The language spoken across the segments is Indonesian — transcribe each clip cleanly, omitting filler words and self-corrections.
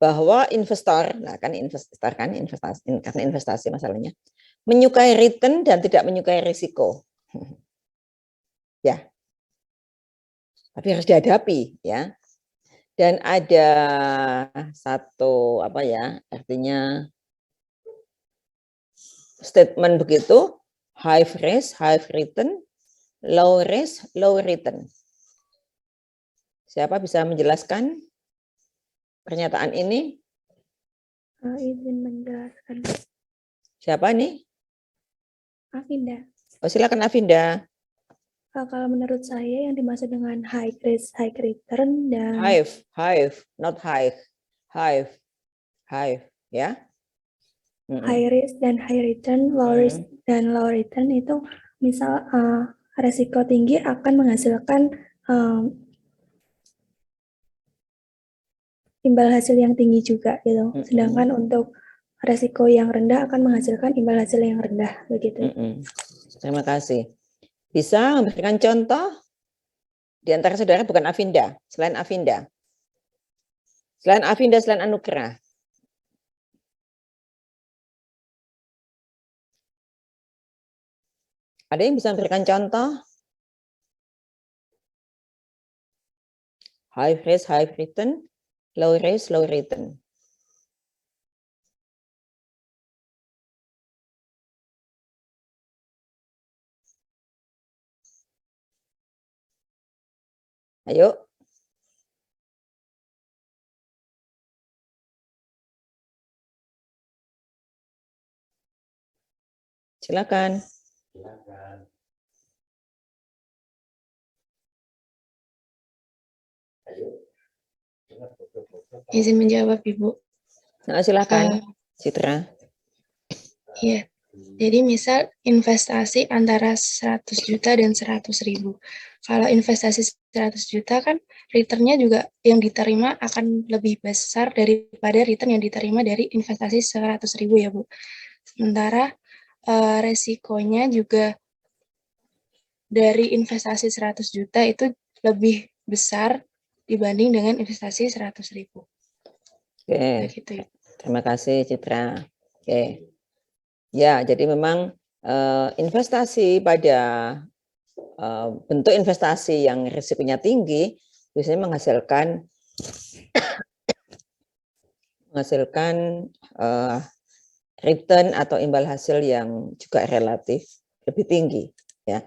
bahwa investor, nah kan investor kan investasi, karena investasi masalahnya, menyukai return dan tidak menyukai risiko. Ya. Tapi harus dihadapi ya. Dan ada satu apa ya, artinya statement begitu, high risk, high return, low risk, low return. Siapa bisa menjelaskan pernyataan ini? Izin menjelaskan. Siapa nih? Afinda. Oh, silakan Afinda. Kalau menurut saya yang dimaksud dengan high risk, high return dan Hive, not high. Hive, ya. high risk dan high return, low risk dan low return itu misal resiko tinggi akan menghasilkan imbal hasil yang tinggi juga gitu. Sedangkan untuk resiko yang rendah akan menghasilkan imbal hasil yang rendah begitu. Terima kasih. Bisa memberikan contoh di antara saudara bukan Afinda, selain Afinda. Selain Afinda, selain Anugrah. Ada yang bisa memberikan contoh? High risk, high return, low risk, low return. Ayo. Silakan. Izin menjawab, Ibu. Nah, silakan, Citra. Iya. Jadi misal investasi antara 100 juta dan 100.000. Kalau investasi 100 juta kan returnnya juga yang diterima akan lebih besar daripada return yang diterima dari investasi 100.000 ya Bu. Sementara resikonya juga dari investasi 100 juta itu lebih besar dibanding dengan investasi 100.000. Oke. Begitu ya. Terima kasih Citra. Oke. Ya, jadi memang investasi pada bentuk investasi yang risikonya tinggi biasanya menghasilkan return atau imbal hasil yang juga relatif lebih tinggi. Ya,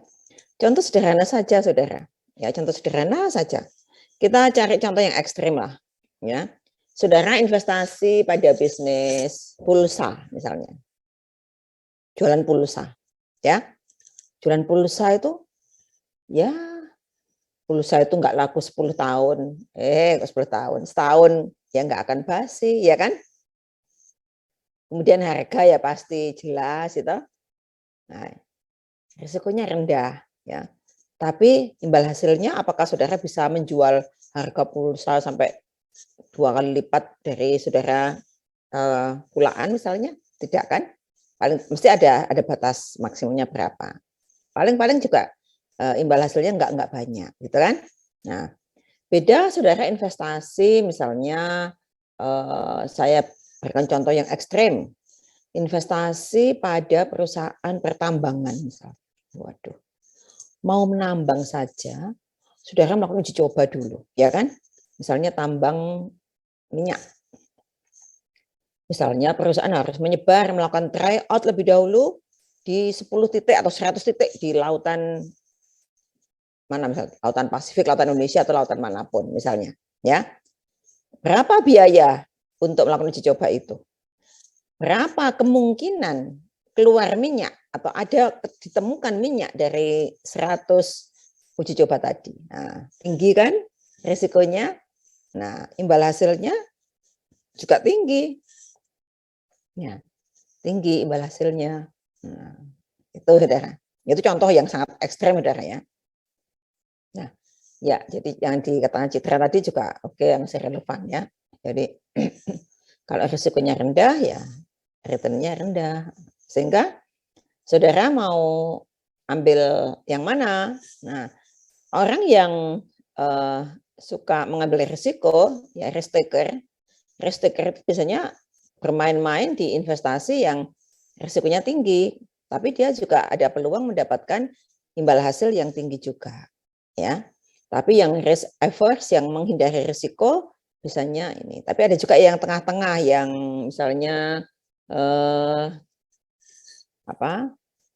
contoh sederhana saja, saudara. Ya, contoh sederhana saja. Kita cari contoh yang ekstrim lah. Ya, saudara investasi pada bisnis pulsa misalnya. Jualan pulsa, ya. Jualan pulsa itu, ya, pulsa itu nggak laku 10 tahun. 10 tahun, setahun ya nggak akan basi, ya kan? Kemudian harga ya pasti jelas itu. Nah, risikonya rendah, ya. Tapi imbal hasilnya apakah saudara bisa menjual harga pulsa sampai 2 kali lipat dari saudara pulaan misalnya? Tidak kan? Paling mesti ada batas maksimumnya berapa. Paling juga imbal hasilnya nggak banyak, gitu kan? Nah, beda saudara investasi misalnya saya berikan contoh yang ekstrim, investasi pada perusahaan pertambangan misalnya. Waduh, mau menambang saja, saudara melakukan uji coba dulu, ya kan? Misalnya tambang minyak. Misalnya perusahaan harus menyebar, melakukan tryout lebih dahulu di 10 titik atau 100 titik di lautan mana misalnya, lautan Pasifik, lautan Indonesia atau lautan manapun misalnya, ya. Berapa biaya untuk melakukan uji coba itu? Berapa kemungkinan keluar minyak atau ada ditemukan minyak dari 100 uji coba tadi? Nah, tinggi kan risikonya? Nah, imbal hasilnya juga tinggi. Ya, tinggi imbal hasilnya. Nah, itu saudara. Itu contoh yang sangat ekstrem saudara ya. Nah, ya jadi yang dikatakan Citra tadi juga oke, masih relevan ya. Jadi kalau risikonya rendah ya returnnya rendah. Sehingga saudara mau ambil yang mana? Nah, orang yang suka mengambil risiko ya risk taker risk taker itu biasanya bermain-main di investasi yang risikonya tinggi, tapi dia juga ada peluang mendapatkan imbal hasil yang tinggi juga, ya. Tapi yang risk averse, yang menghindari risiko, biasanya ini. Tapi ada juga yang tengah-tengah, yang misalnya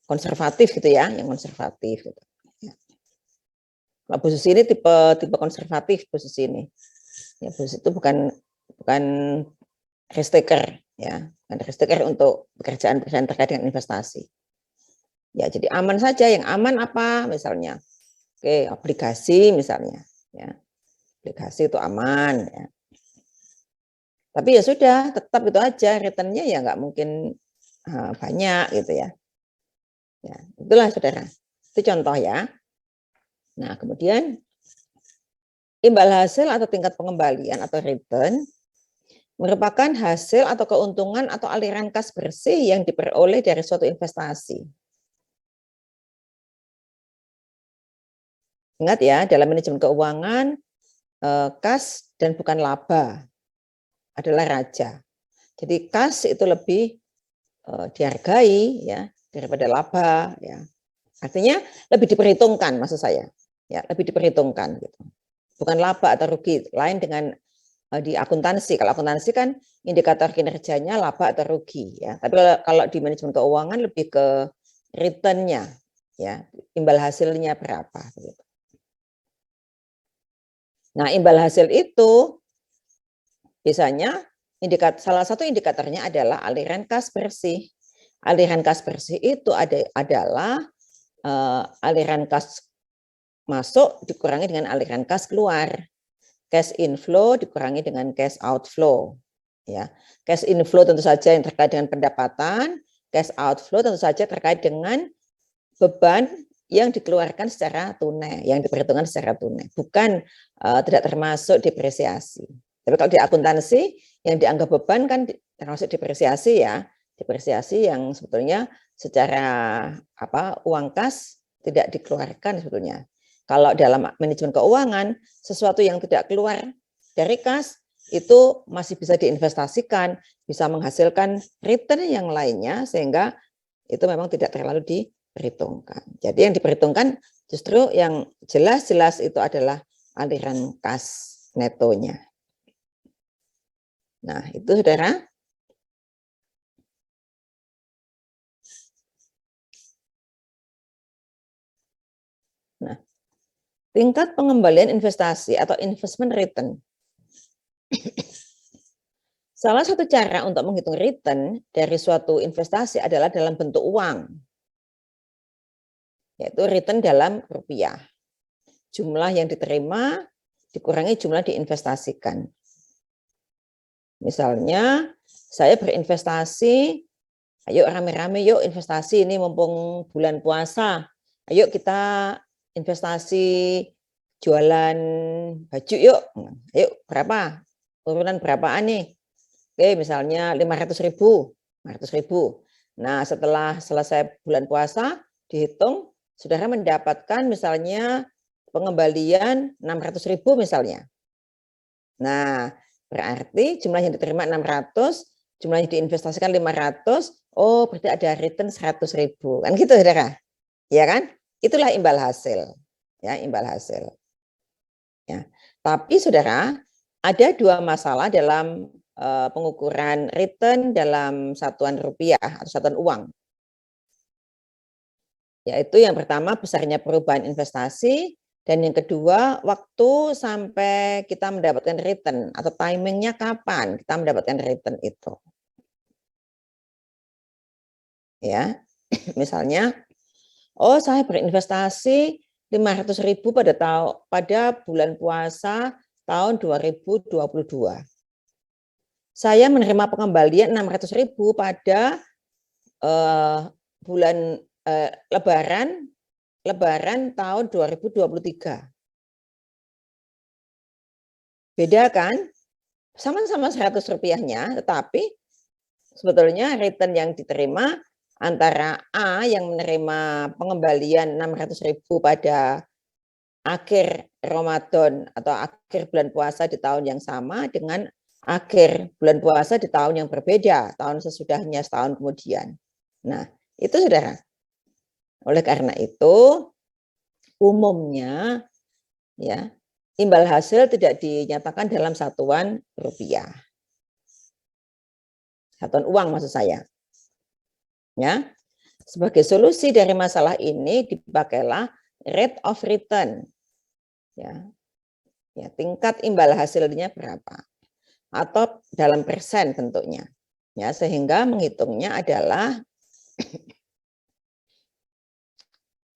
konservatif gitu ya, yang konservatif. Gitu. Nah, Bu Susi ini tipe konservatif, Bu Susi ini. Ya, Bu Susi itu bukan risk taker, ya, bukan risk taker untuk pekerjaan terkait dengan investasi. Ya, jadi aman saja. Yang aman apa? Misalnya, oke, obligasi misalnya, ya, obligasi itu aman. Ya. Tapi ya sudah, tetap itu aja, returnnya ya nggak mungkin banyak gitu ya. Ya, itulah saudara. Itu contoh ya. Nah, kemudian imbal hasil atau tingkat pengembalian atau return merupakan hasil atau keuntungan atau aliran kas bersih yang diperoleh dari suatu investasi. Ingat ya, dalam manajemen keuangan, kas dan bukan laba adalah raja. Jadi kas itu lebih dihargai ya daripada laba ya. Artinya lebih diperhitungkan, maksud saya. Ya, lebih diperhitungkan gitu. Bukan laba atau rugi, lain dengan di akuntansi. Kalau akuntansi kan indikator kinerjanya laba atau rugi ya. Tapi kalau di manajemen keuangan lebih ke return-nya ya, imbal hasilnya berapa gitu. Nah, imbal hasil itu biasanya salah satu indikatornya adalah aliran kas bersih. Aliran kas bersih itu adalah aliran kas masuk dikurangi dengan aliran kas keluar. Cash inflow dikurangi dengan cash outflow. Ya, cash inflow tentu saja yang terkait dengan pendapatan, cash outflow tentu saja terkait dengan beban yang dikeluarkan secara tunai, yang diperhitungkan secara tunai, bukan tidak termasuk depresiasi. Tapi kalau di akuntansi yang dianggap beban kan termasuk depresiasi ya, depresiasi yang sebetulnya secara uang kas tidak dikeluarkan sebetulnya. Kalau dalam manajemen keuangan, sesuatu yang tidak keluar dari kas itu masih bisa diinvestasikan, bisa menghasilkan return yang lainnya, sehingga itu memang tidak terlalu diperhitungkan. Jadi yang diperhitungkan justru yang jelas-jelas itu adalah aliran kas netonya. Nah, itu saudara. Nah, tingkat pengembalian investasi atau investment return. Salah satu cara untuk menghitung return dari suatu investasi adalah dalam bentuk uang, yaitu return dalam rupiah. Jumlah yang diterima dikurangi jumlah diinvestasikan. Misalnya, saya berinvestasi, ayo rame-rame yuk investasi ini mumpung bulan puasa. Ayo kita investasi jualan baju yuk. Ayo berapa? Urunan berapaan nih? Oke, misalnya 500.000. Nah, setelah selesai bulan puasa, dihitung, saudara mendapatkan misalnya pengembalian 600.000 misalnya. Nah, berarti jumlah yang diterima 600, jumlah yang diinvestasikan 500, oh berarti ada return 100.000. Kan gitu, saudara? Ya kan? Itulah imbal hasil. Ya, imbal hasil. Ya. Tapi saudara, ada dua masalah dalam pengukuran return dalam satuan rupiah atau satuan uang. Yaitu yang pertama besarnya perubahan investasi, dan yang kedua waktu sampai kita mendapatkan return atau timingnya kapan kita mendapatkan return itu. Ya, misalnya, oh saya berinvestasi 500.000 pada bulan puasa tahun 2022. Saya menerima pengembalian 600.000 pada bulan Lebaran tahun 2023. Beda kan? Sama-sama 100 rupiahnya, tetapi sebetulnya return yang diterima antara A yang menerima pengembalian 600.000 pada akhir Ramadan atau akhir bulan puasa di tahun yang sama dengan akhir bulan puasa di tahun yang berbeda, tahun sesudahnya, setahun kemudian. Nah, itu saudara. Oleh karena itu, umumnya ya imbal hasil tidak dinyatakan dalam satuan rupiah. Satuan uang maksud saya. Ya. Sebagai solusi dari masalah ini dipakailah rate of return. Ya. Ya, tingkat imbal hasilnya berapa? Atau dalam persen bentuknya. Ya, sehingga menghitungnya adalah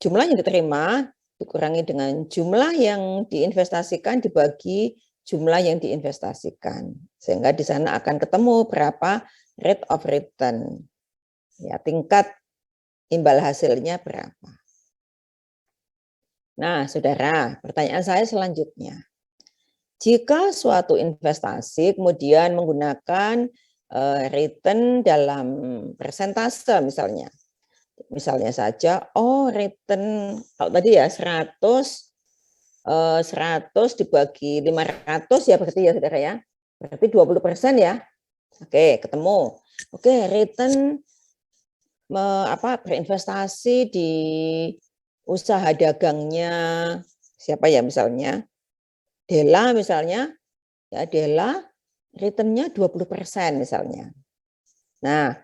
jumlah yang diterima dikurangi dengan jumlah yang diinvestasikan dibagi jumlah yang diinvestasikan. Sehingga di sana akan ketemu berapa rate of return. Ya, tingkat imbal hasilnya berapa. Nah, saudara, pertanyaan saya selanjutnya. Jika suatu investasi kemudian menggunakan return dalam persentase misalnya. Misalnya saja, return kalau tadi ya 100 dibagi 500 ya berarti ya saudara ya. Berarti 20% ya. Oke, ketemu. Oke, return berinvestasi di usaha dagangnya siapa ya misalnya? Dela misalnya, ya Dela returnnya 20% misalnya. Nah,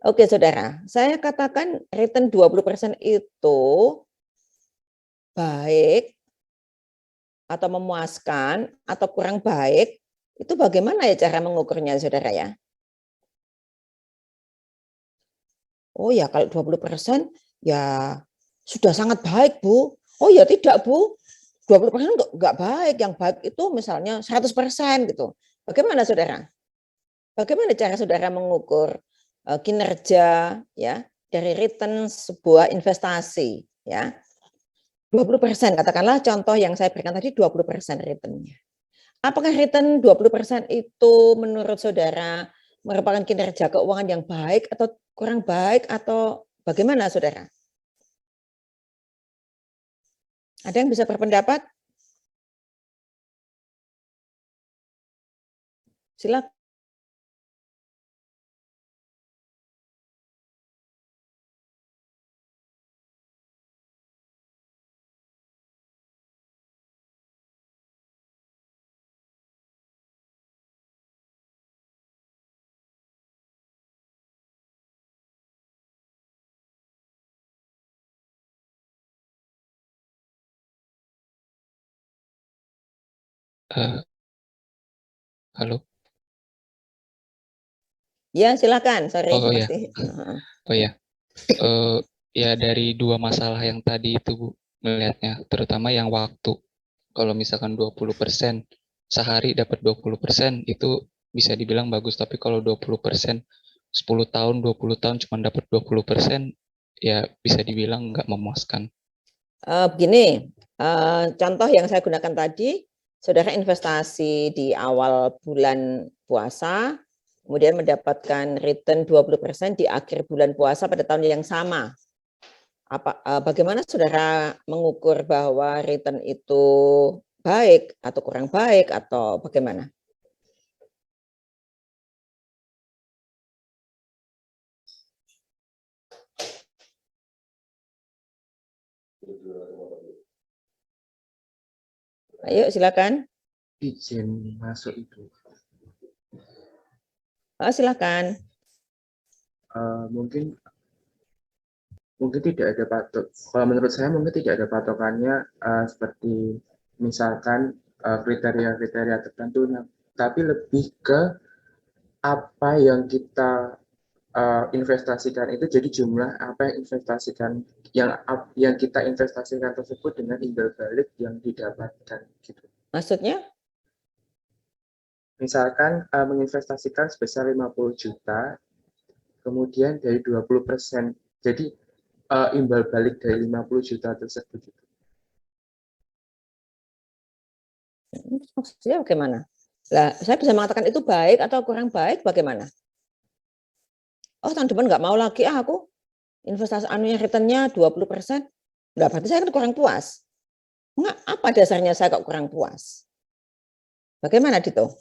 oke saudara, saya katakan return 20% itu baik atau memuaskan atau kurang baik, itu bagaimana ya cara mengukurnya saudara ya? Oh ya kalau 20% ya sudah sangat baik Bu. Oh ya tidak Bu, 20% enggak baik, yang baik itu misalnya 100% gitu. Bagaimana saudara? Bagaimana cara saudara mengukur kinerja ya dari return sebuah investasi ya? 20% katakanlah contoh yang saya berikan tadi 20% returnnya. Apakah return 20% itu menurut saudara merupakan kinerja keuangan yang baik atau kurang baik atau bagaimana saudara? Ada yang bisa berpendapat? Silakan. Halo. Ya silakan. Sorry Oh ya, masih. oh ya. Ya dari dua masalah yang tadi itu Bu, melihatnya, terutama yang waktu. Kalau misalkan 20% sehari dapat 20% itu bisa dibilang bagus, tapi kalau 20% 10 tahun, 20 tahun cuma dapat 20%, ya bisa dibilang nggak memuaskan. Begini, contoh yang saya gunakan tadi, saudara investasi di awal bulan puasa, kemudian mendapatkan return 20% di akhir bulan puasa pada tahun yang sama. Bagaimana saudara mengukur bahwa return itu baik atau kurang baik atau bagaimana? Ayo silakan. Izin masuk itu. Silakan. Mungkin tidak ada patok. Kalau menurut saya mungkin tidak ada patokannya seperti misalkan kriteria-kriteria tertentu, tapi lebih ke apa yang kita investasikan itu, jadi jumlah apa yang investasikan yang kita investasikan tersebut dengan imbal balik yang didapatkan gitu. Maksudnya? Misalkan menginvestasikan sebesar 50 juta, kemudian dari 20%, jadi imbal balik dari 50 juta tersebut. Maksudnya bagaimana? Lah, saya bisa mengatakan itu baik atau kurang baik, bagaimana? Oh, tahun depan nggak mau lagi aku investasi anunya returnnya 20%. Nggak, berarti saya kan kurang puas. Enggak, apa dasarnya saya kok kurang puas? Bagaimana Dito?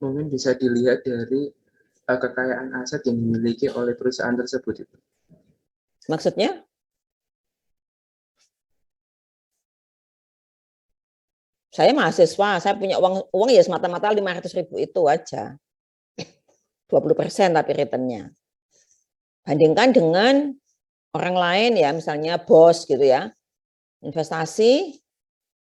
mungkin bisa dilihat dari kekayaan aset yang dimiliki oleh perusahaan tersebut itu. Maksudnya? Saya mahasiswa, saya punya uang ya semata-mata 500.000 itu aja. 20% tapi returnnya. Bandingkan dengan orang lain ya, misalnya bos gitu ya. Investasi,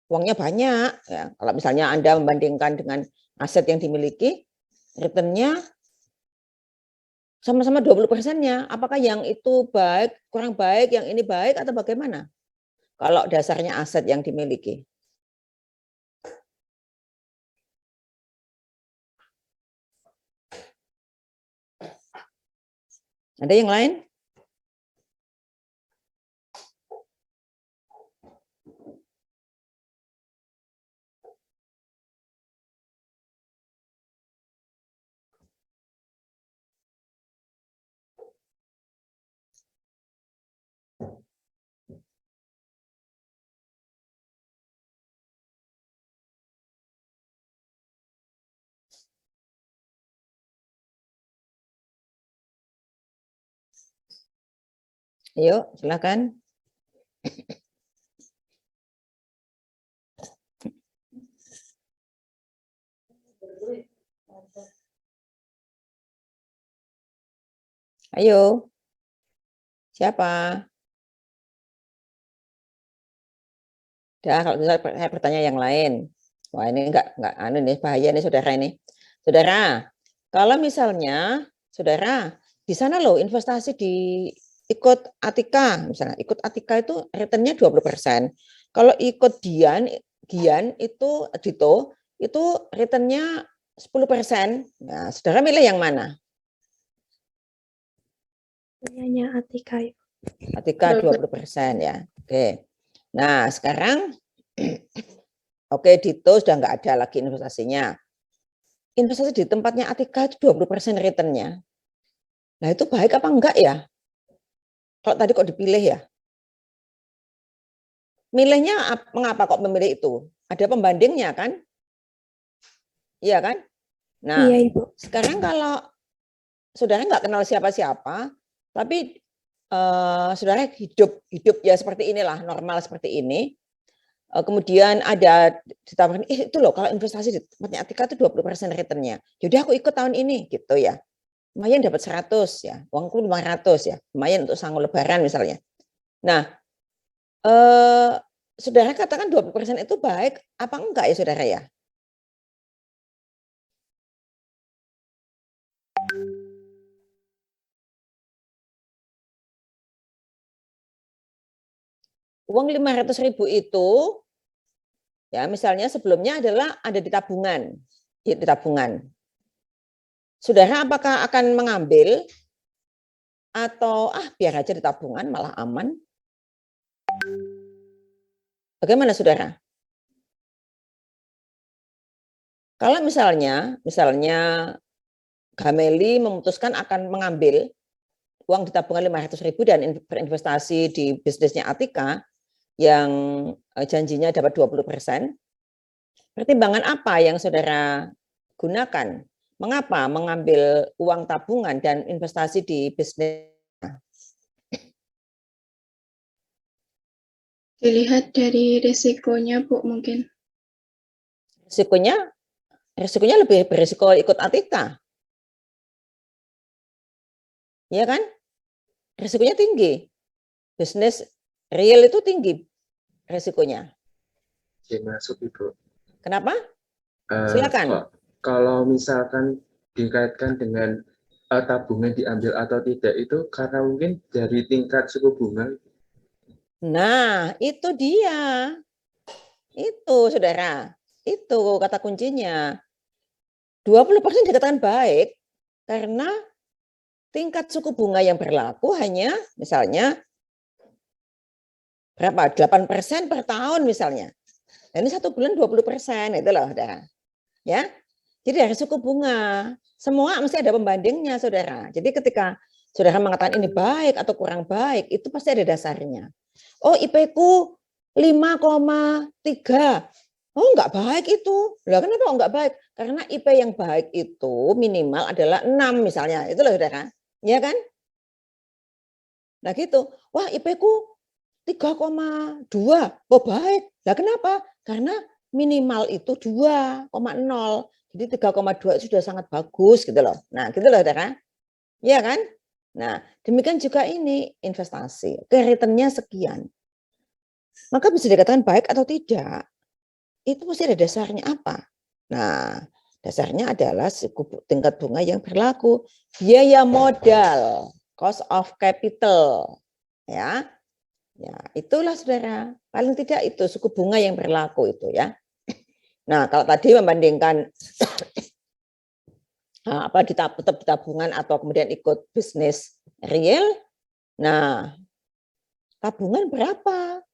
uangnya banyak. Ya. Kalau misalnya Anda membandingkan dengan aset yang dimiliki, returnnya sama-sama 20%-nya. Apakah yang itu baik, kurang baik, yang ini baik atau bagaimana? Kalau dasarnya aset yang dimiliki. Ada yang lain? Ayo, silakan. Ayo. Siapa? Dah, kalau saya bertanya yang lain. Wah, ini enggak anu nih, bahaya nih saudara ini. Saudara, kalau misalnya saudara di sana loh investasi di ikut Atika, misalnya ikut Atika itu returnnya 20%. Kalau ikut Gian itu Dito itu returnnya 10%. Nah, saudara milih yang mana? Hanya Atika. Atika 20% ya. Oke. Nah, sekarang oke, Dito sudah nggak ada lagi investasinya. Investasi di tempatnya Atika itu 20% returnnya. Nah, itu baik apa enggak ya? Kalau tadi kok dipilih ya? Milihnya mengapa kok memilih itu? Ada pembandingnya kan? Iya kan? Nah, Iya, Ibu. sekarang kalau saudara nggak kenal siapa-siapa, tapi saudara hidup ya seperti inilah, normal seperti ini. Kemudian ada ditawarin, itu loh kalau investasi di tempatnya Atika itu 20% returnnya. Jadi aku ikut tahun ini gitu ya. Lumayan dapat 100 ya, uangku 500 ya, lumayan untuk sangu lebaran misalnya. Nah, saudara katakan 20% itu baik apa enggak ya saudara ya? Uang 500.000 itu ya misalnya sebelumnya adalah ada di tabungan. Ya, di tabungan. Saudara apakah akan mengambil atau biar aja di tabungan malah aman? Bagaimana saudara? Kalau misalnya Gameli memutuskan akan mengambil uang di tabungan 500.000 dan berinvestasi di bisnisnya Atika yang janjinya dapat 20%, pertimbangan apa yang saudara gunakan? Mengapa mengambil uang tabungan dan investasi di bisnis? Dilihat dari risikonya, Bu, mungkin. Risikonya lebih berisiko ikut Atika. Ya kan? Risikonya tinggi. Bisnis real itu tinggi risikonya. Oke, masuk Ibu. Kenapa? Silakan. Kalau misalkan dikaitkan dengan tabungan diambil atau tidak itu karena mungkin dari tingkat suku bunga. Nah, itu dia. Itu, saudara. Itu kata kuncinya. 20% dikatakan baik karena tingkat suku bunga yang berlaku hanya misalnya berapa? 8% per tahun misalnya. Dan ini 1 bulan 20%, itu loh, saudara. Ya. Jadi dari suku bunga, semua mesti ada pembandingnya, saudara. Jadi ketika saudara mengatakan ini baik atau kurang baik, itu pasti ada dasarnya. Oh, IP ku 5,3. Oh, enggak baik itu. Lah kenapa enggak baik? Karena IP yang baik itu minimal adalah 6 misalnya. Itu loh Saudara. Ya kan? Nah gitu. Wah, IP-ku 3,2. Oh, baik. Lah kenapa? Karena minimal itu 2,0. Jadi 3,2 itu sudah sangat bagus gitu loh. Nah, gitu loh Saudara. Iya kan? Nah, demikian juga ini investasi. Oke, return-nya sekian. Maka bisa dikatakan baik atau tidak. Itu mesti ada dasarnya apa? Nah, dasarnya adalah tingkat bunga yang berlaku. Biaya modal, cost of capital. Ya, ya itulah Saudara. Paling tidak itu suku bunga yang berlaku itu ya. Nah, kalau tadi membandingkan apa tetap di tabungan atau kemudian ikut bisnis real, nah tabungan berapa?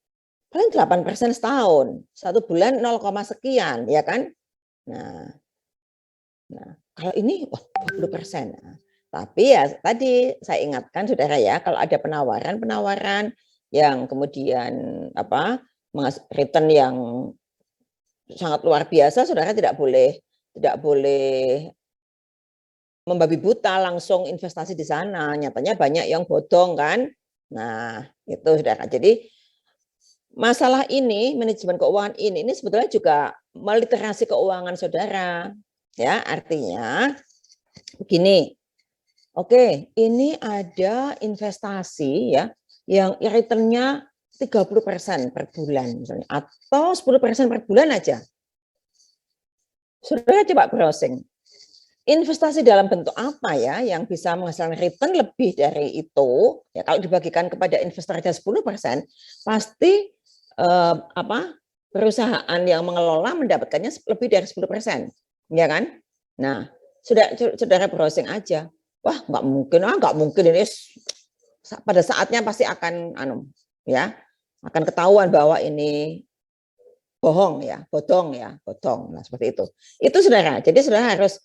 Paling 8% setahun, 1 bulan 0, sekian, ya kan? Nah, kalau ini wah 20%. Nah, tapi ya tadi saya ingatkan Saudara ya, kalau ada penawaran yang kemudian apa return yang sangat luar biasa, Saudara tidak boleh membabi buta langsung investasi di sana. Nyatanya banyak yang bodong kan. Nah, itu Saudara. Jadi masalah ini, manajemen keuangan ini sebetulnya juga meliterasi keuangan Saudara. Ya, artinya begini. Oke, ini ada investasi ya yang return-nya 30% per bulan misalnya atau 10% per bulan aja. Saudara coba browsing. Investasi dalam bentuk apa ya yang bisa menghasilkan return lebih dari itu? Ya kalau dibagikan kepada investor aja 10%, pasti perusahaan yang mengelola mendapatkannya lebih dari 10%, ya kan? Nah, saudara browsing aja. Wah, nggak mungkin ini pada saatnya pasti akan akan ketahuan bahwa ini bohong ya, bodong. Nah, seperti itu. Itu Saudara. Jadi Saudara harus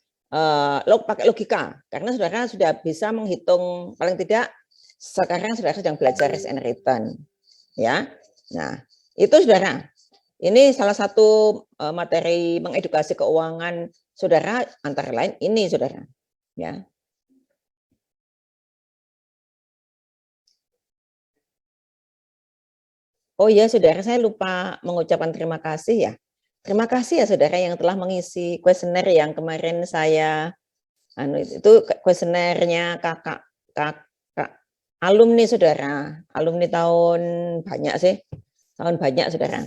pakai logika karena Saudara sudah bisa menghitung paling tidak sekarang Saudara sedang belajar risk and return ya. Nah, itu Saudara. Ini salah satu materi mengedukasi keuangan Saudara antara lain ini Saudara ya. Oh iya Saudara, saya lupa mengucapkan terima kasih ya. Terima kasih ya Saudara yang telah mengisi kuesioner yang kemarin saya itu kuesionernya kakak alumni Saudara, alumni tahun banyak Saudara.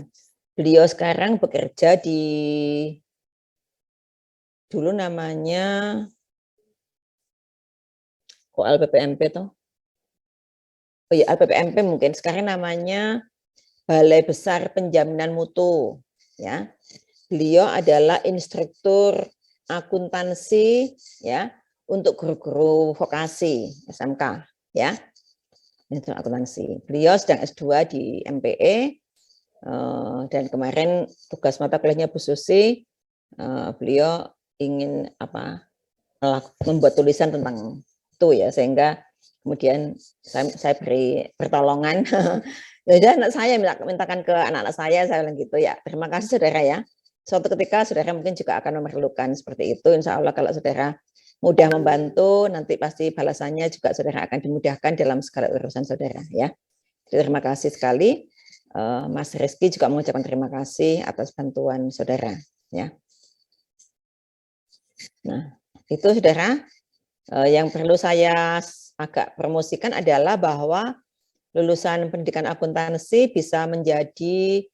Beliau sekarang bekerja di dulu namanya LPPMP toh. Oh iya LPPMP mungkin sekarang namanya Balai Besar Penjaminan Mutu ya. Beliau adalah instruktur akuntansi ya untuk guru-guru vokasi SMK ya. Instruktur akuntansi. Beliau sedang S2 di MPE dan kemarin tugas mata kuliahnya Bu Susi, beliau ingin membuat tulisan tentang itu ya sehingga kemudian saya beri pertolongan. Ya anak saya mintakan ke anak-anak saya bilang gitu ya. Terima kasih Saudara ya. Suatu ketika Saudara mungkin juga akan memerlukan seperti itu. Insya Allah kalau Saudara mudah membantu, nanti pasti balasannya juga Saudara akan dimudahkan dalam segala urusan Saudara ya. Jadi, terima kasih sekali. Mas Rizky juga mengucapkan terima kasih atas bantuan Saudara ya. Nah, itu Saudara yang perlu saya agak promosikan adalah bahwa lulusan pendidikan akuntansi bisa menjadi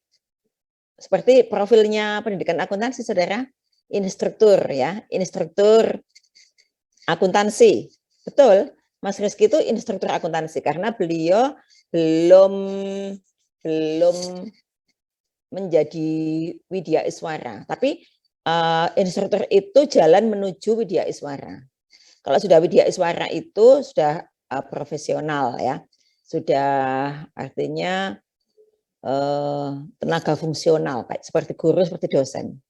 seperti profilnya pendidikan akuntansi Saudara, instruktur ya, instruktur akuntansi. Betul, Mas Rizky itu instruktur akuntansi karena beliau belum menjadi Widya Iswara, tapi instruktur itu jalan menuju Widya Iswara. Kalau sudah Widya Iswara itu sudah profesional ya. Sudah artinya tenaga fungsional kayak seperti guru, seperti dosen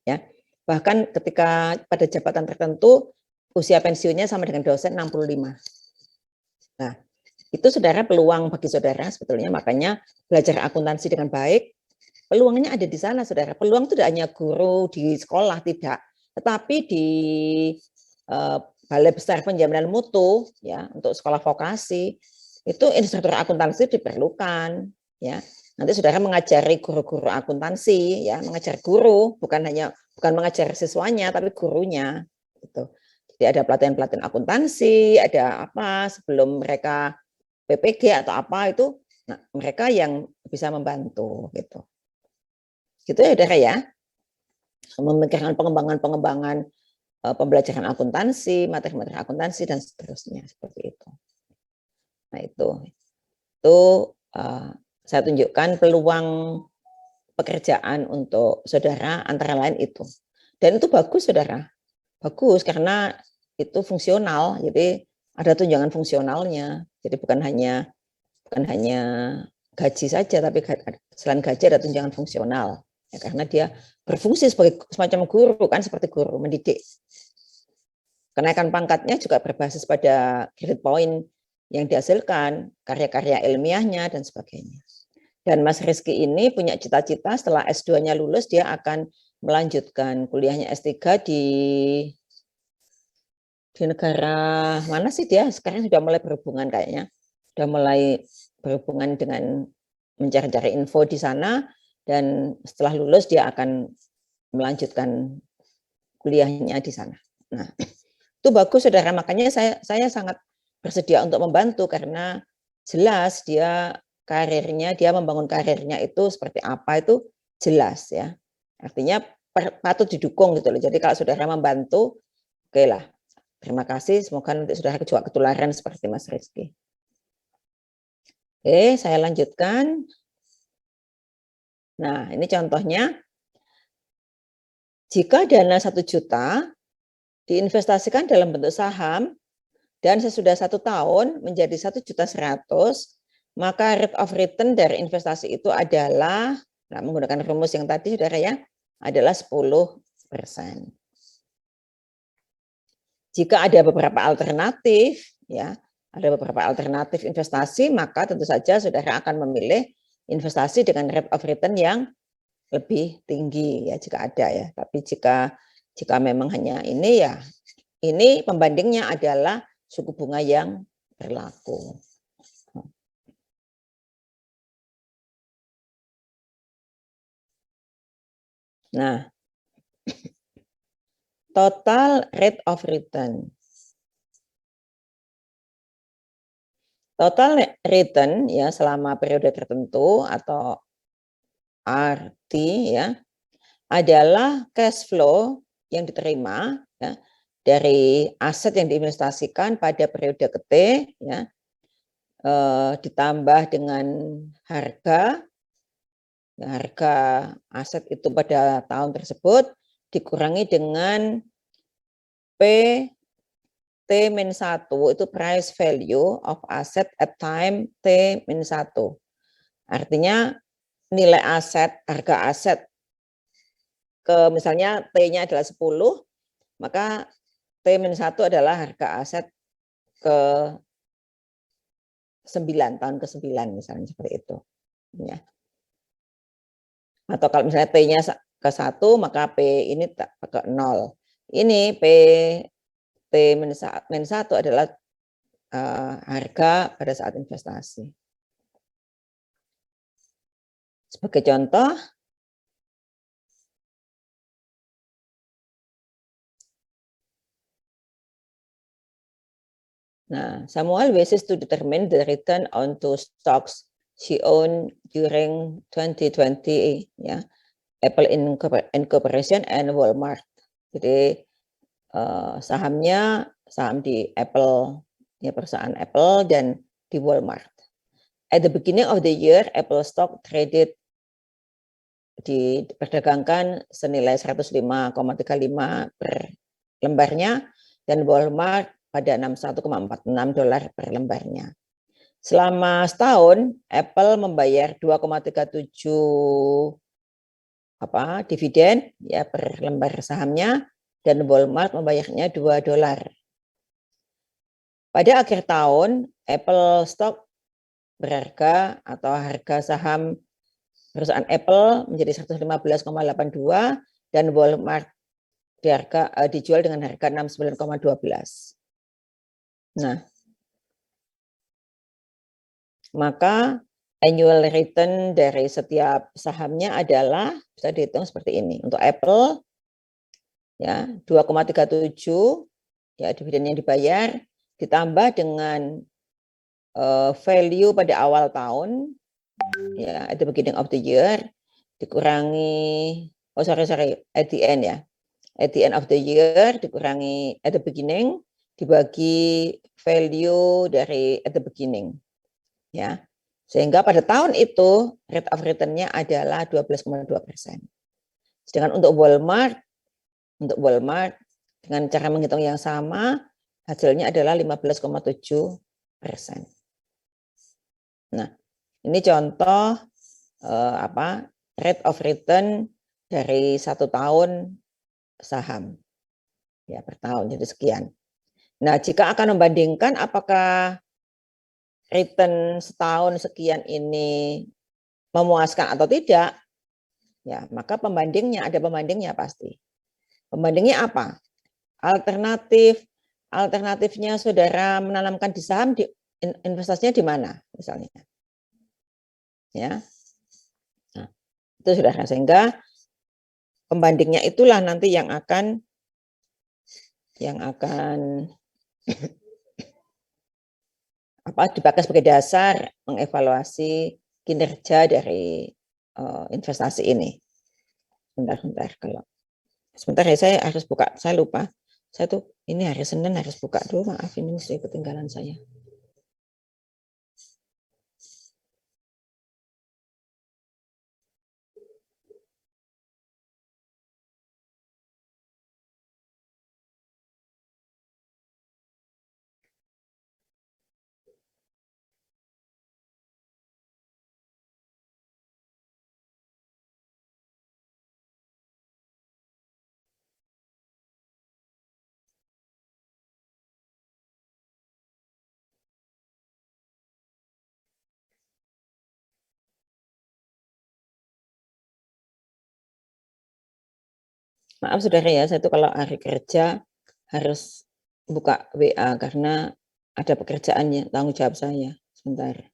ya. Bahkan ketika pada jabatan tertentu usia pensiunnya sama dengan dosen 65. Nah, itu Saudara peluang bagi Saudara sebetulnya, makanya belajar akuntansi dengan baik Peluangnya ada di sana, saudara. Peluang itu tidak hanya guru di sekolah, tidak, tetapi di Balai Besar Penjaminan Mutu, ya, untuk sekolah vokasi itu instruktur akuntansi diperlukan, ya. Nanti saudara mengajari guru-guru akuntansi, ya, mengajar guru, bukan mengajar siswanya, tapi gurunya, gitu. Jadi ada pelatihan-pelatihan akuntansi, ada apa sebelum mereka PPG atau apa itu, nah, mereka yang bisa membantu, gitu. Gitu ya, saudara ya. Memikirkan pengembangan pembelajaran akuntansi, materi-materi akuntansi dan seterusnya seperti itu. Nah itu saya tunjukkan peluang pekerjaan untuk saudara antara lain itu. Dan itu bagus saudara, bagus karena itu fungsional. Jadi ada tunjangan fungsionalnya. Jadi bukan hanya gaji saja, tapi selain gaji ada tunjangan fungsional. Ya, karena dia berfungsi sebagai semacam guru kan, seperti guru mendidik. Kenaikan pangkatnya juga berbasis pada grade point yang dihasilkan, karya-karya ilmiahnya dan sebagainya. Dan Mas Rizky ini punya cita-cita setelah S2-nya lulus dia akan melanjutkan kuliahnya S3 di negara mana sih dia? Sekarang sudah mulai berhubungan kayaknya. Sudah mulai berhubungan dengan mencari-cari info di sana dan setelah lulus dia akan melanjutkan kuliahnya di sana. Nah, itu bagus saudara, makanya saya sangat bersedia untuk membantu karena jelas dia membangun karirnya itu seperti apa itu jelas ya. Artinya patut didukung gitu loh. Jadi kalau saudara membantu, oke lah. Terima kasih, semoga nanti saudara juga ketularan seperti Mas Rizky. Oke, saya lanjutkan. Nah, ini contohnya. Jika dana 1 juta diinvestasikan dalam bentuk saham dan sesudah 1 tahun menjadi 1.100.000, maka rate of return dari investasi itu adalah, nah, menggunakan rumus yang tadi saudara ya, adalah 10%. Jika ada beberapa alternatif, ya, ada beberapa alternatif investasi, maka tentu saja saudara akan memilih investasi dengan rate of return yang lebih tinggi ya jika ada ya. Tapi jika memang hanya ini ya, ini pembandingnya adalah suku bunga yang berlaku. Nah, total rate of return. Total return ya selama periode tertentu atau RT ya adalah cash flow yang diterima ya, dari aset yang diinvestasikan pada periode T ya, ditambah dengan harga aset itu pada tahun tersebut dikurangi dengan T-1 itu price value of asset at time T-1. Artinya nilai aset, harga aset misalnya T-nya adalah 10, maka T-1 adalah harga aset ke 9, tahun ke-9 misalnya seperti itu. Ya. Atau kalau misalnya T-nya ke 1, maka P ini ke 0. Ini T-1 adalah harga pada saat investasi. Sebagai contoh, nah, Samuel wishes to determine the return on two stocks she owned during 2020, ya, Apple Incorporation and Walmart. Jadi saham di Apple, ya, perusahaan Apple dan di Walmart. At the beginning of the year, Apple stock traded diperdagangkan senilai 105,35 per lembarnya dan Walmart pada $61,46 per lembarnya. Selama setahun, Apple membayar 2,37 dividen ya per lembar sahamnya dan Walmart membayarnya $2. Pada akhir tahun, Apple stock berharga atau harga saham Perusahaan Apple menjadi 115,82 dan Walmart dijual dengan harga 69,12. Nah, maka annual return dari setiap sahamnya adalah bisa dihitung seperti ini. Untuk Apple ya 2,37 ya dividen yang dibayar ditambah dengan value pada awal tahun ya at the beginning of the year dikurangi at the end ya. At the end of the year dikurangi at the beginning dibagi value dari at the beginning. Ya. Sehingga pada tahun itu rate of return-nya adalah 12,2%. Sedangkan untuk Walmart dengan cara menghitung yang sama hasilnya adalah 15,7%. Nah, ini contoh rate of return dari 1 tahun saham ya per tahun jadi sekian. Nah, jika akan membandingkan apakah return setahun sekian ini memuaskan atau tidak, ya maka ada pembandingnya pasti. Pembandingnya apa? Alternatifnya saudara menanamkan di saham, investasinya di mana misalnya? Ya, nah, itu saudara, sehingga pembandingnya itulah nanti yang akan dipakai sebagai dasar mengevaluasi kinerja dari investasi ini. Sebentar ya, saya harus buka, saya lupa. Saya tuh ini hari Senin harus buka dulu, maaf ini mesti ketinggalan saya. Maaf saudara ya, saya tuh kalau hari kerja harus buka WA karena ada pekerjaannya, tanggung jawab saya. Sebentar.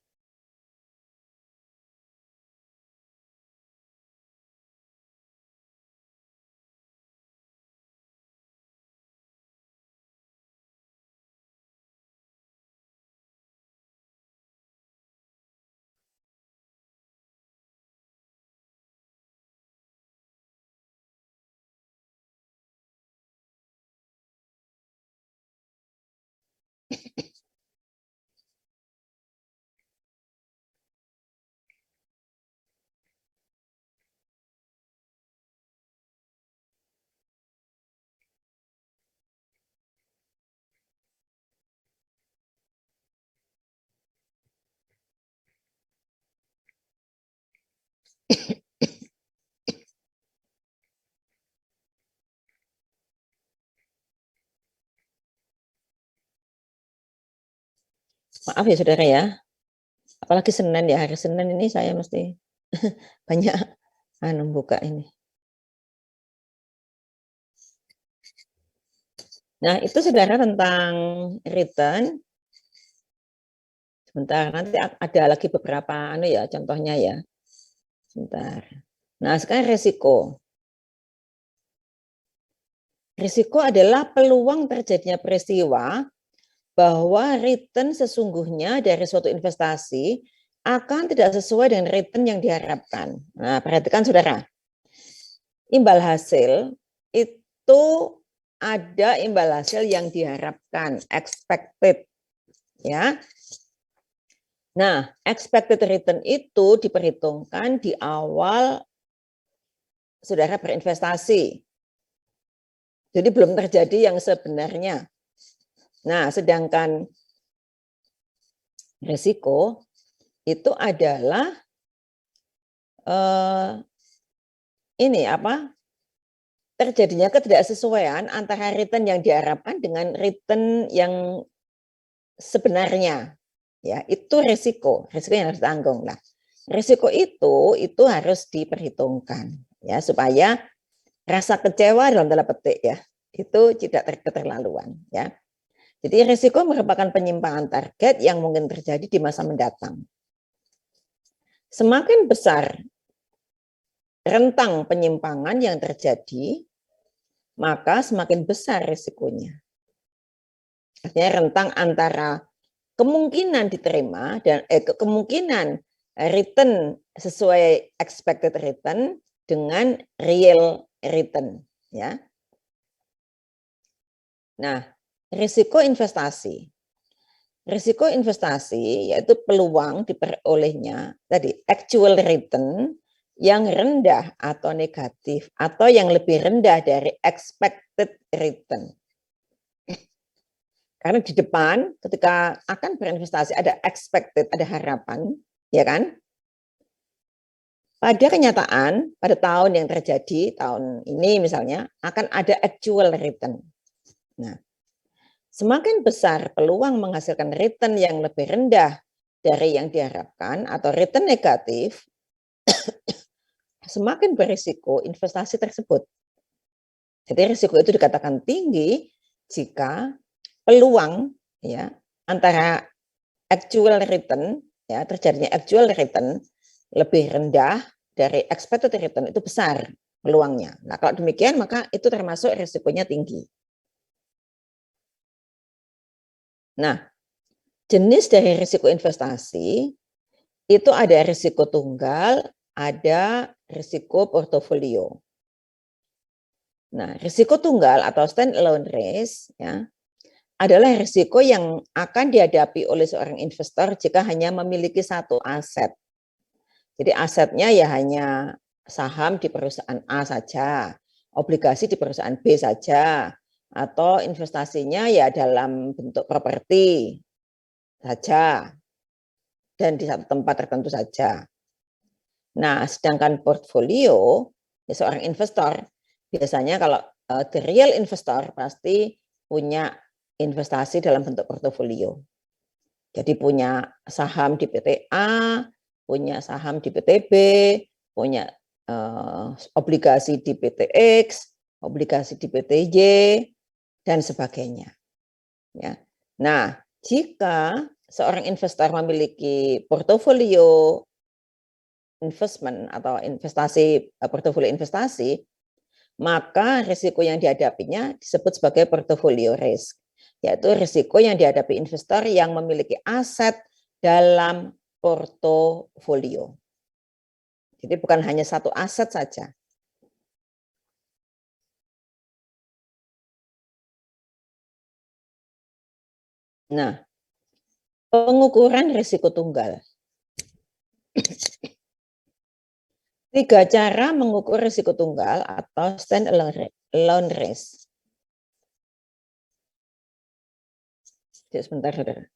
Maaf ya saudara ya, apalagi Senin ya, hari Senin ini saya mesti banyak buka ini. Nah itu saudara tentang return. Sebentar, nanti ada lagi beberapa contohnya ya. Sebentar. Nah sekarang resiko. Risiko adalah peluang terjadinya peristiwa bahwa return sesungguhnya dari suatu investasi akan tidak sesuai dengan return yang diharapkan. Nah, perhatikan saudara. Imbal hasil itu ada imbal hasil yang diharapkan, expected. Ya. Nah, expected return itu diperhitungkan di awal saudara berinvestasi. Jadi belum terjadi yang sebenarnya. Nah, sedangkan risiko itu adalah terjadinya ketidaksesuaian antara return yang diharapkan dengan return yang sebenarnya. Ya, itu risiko yang harus ditanggung. Nah, risiko itu harus diperhitungkan ya supaya rasa kecewa dalam tanda petik ya itu tidak keterlaluan ya. Jadi risiko merupakan penyimpangan target yang mungkin terjadi di masa mendatang. Semakin besar rentang penyimpangan yang terjadi, maka semakin besar risikonya. Artinya rentang antara kemungkinan diterima dan kemungkinan return sesuai expected return dengan real return ya. Nah, risiko investasi. Risiko investasi yaitu peluang diperolehnya tadi actual return yang rendah atau negatif atau yang lebih rendah dari expected return. Karena di depan ketika akan berinvestasi ada expected, ada harapan, ya kan? Pada kenyataan, pada tahun yang terjadi, tahun ini misalnya, akan ada actual return. Nah, semakin besar peluang menghasilkan return yang lebih rendah dari yang diharapkan atau return negatif, semakin berisiko investasi tersebut. Jadi risiko itu dikatakan tinggi jika peluang ya antara actual return ya terjadinya actual return lebih rendah dari expected return itu besar peluangnya. Nah, kalau demikian maka itu termasuk risikonya tinggi. Nah, jenis dari risiko investasi itu ada risiko tunggal, ada risiko portofolio. Nah, risiko tunggal atau stand alone risk ya adalah risiko yang akan dihadapi oleh seorang investor jika hanya memiliki satu aset. Jadi asetnya ya hanya saham di perusahaan A saja, obligasi di perusahaan B saja, atau investasinya ya dalam bentuk properti saja, dan di satu tempat tertentu saja. Nah, sedangkan portfolio, ya seorang investor, biasanya kalau the real investor pasti punya investasi dalam bentuk portofolio. Jadi punya saham di PT A, punya saham di PT B, punya obligasi di PT X, obligasi di PT Y, dan sebagainya. Ya. Nah, jika seorang investor memiliki portofolio investment atau investasi portofolio investasi, maka risiko yang dihadapinya disebut sebagai portfolio risk, yaitu risiko yang dihadapi investor yang memiliki aset dalam portofolio. Jadi bukan hanya satu aset saja. Nah, pengukuran risiko tunggal. 3 cara mengukur risiko tunggal atau stand alone risk. Sebentar, saudara.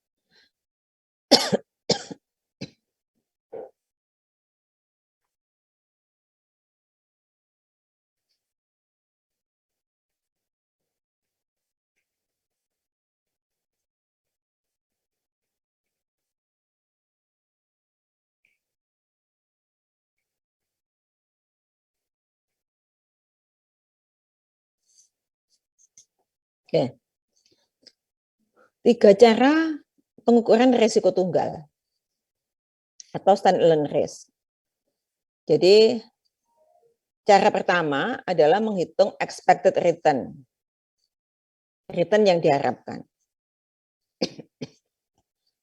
Oke. 3 cara pengukuran risiko tunggal atau stand alone risk. Jadi cara pertama adalah menghitung expected return. Return yang diharapkan.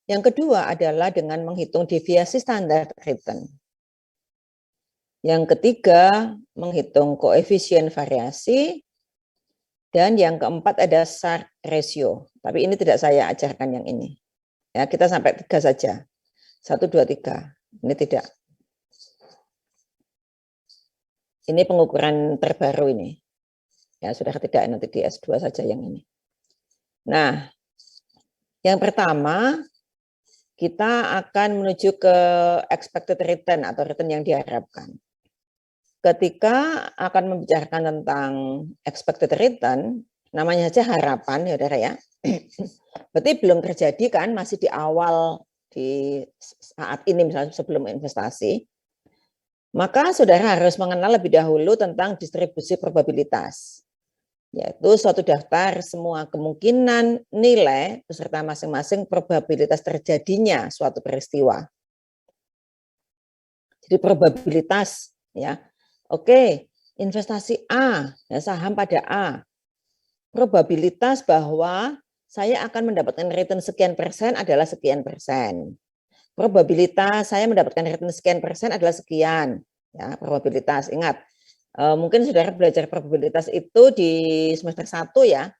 Yang kedua adalah dengan menghitung deviasi standar return. Yang ketiga, menghitung koefisien variasi. Dan yang keempat ada Sharpe ratio. Tapi ini tidak saya ajarkan yang ini. Ya, kita sampai 3 saja. 1, 2, 3. Ini tidak. Ini pengukuran terbaru ini. Ya, sudah tidak, nanti di S2 saja yang ini. Nah, yang pertama, kita akan menuju ke expected return atau return yang diharapkan. Ketika akan membicarakan tentang expected return, namanya saja harapan ya saudara ya. Berarti belum terjadi kan, masih di awal di saat ini misalnya sebelum investasi, maka saudara harus mengenal lebih dahulu tentang distribusi probabilitas, yaitu suatu daftar semua kemungkinan nilai beserta masing-masing probabilitas terjadinya suatu peristiwa. Jadi probabilitas ya. Oke, investasi A, ya, saham pada A. Probabilitas bahwa saya akan mendapatkan return sekian persen adalah sekian persen. Probabilitas saya mendapatkan return sekian persen adalah sekian. Ya, probabilitas. Ingat, mungkin saudara belajar probabilitas itu di semester 1 ya,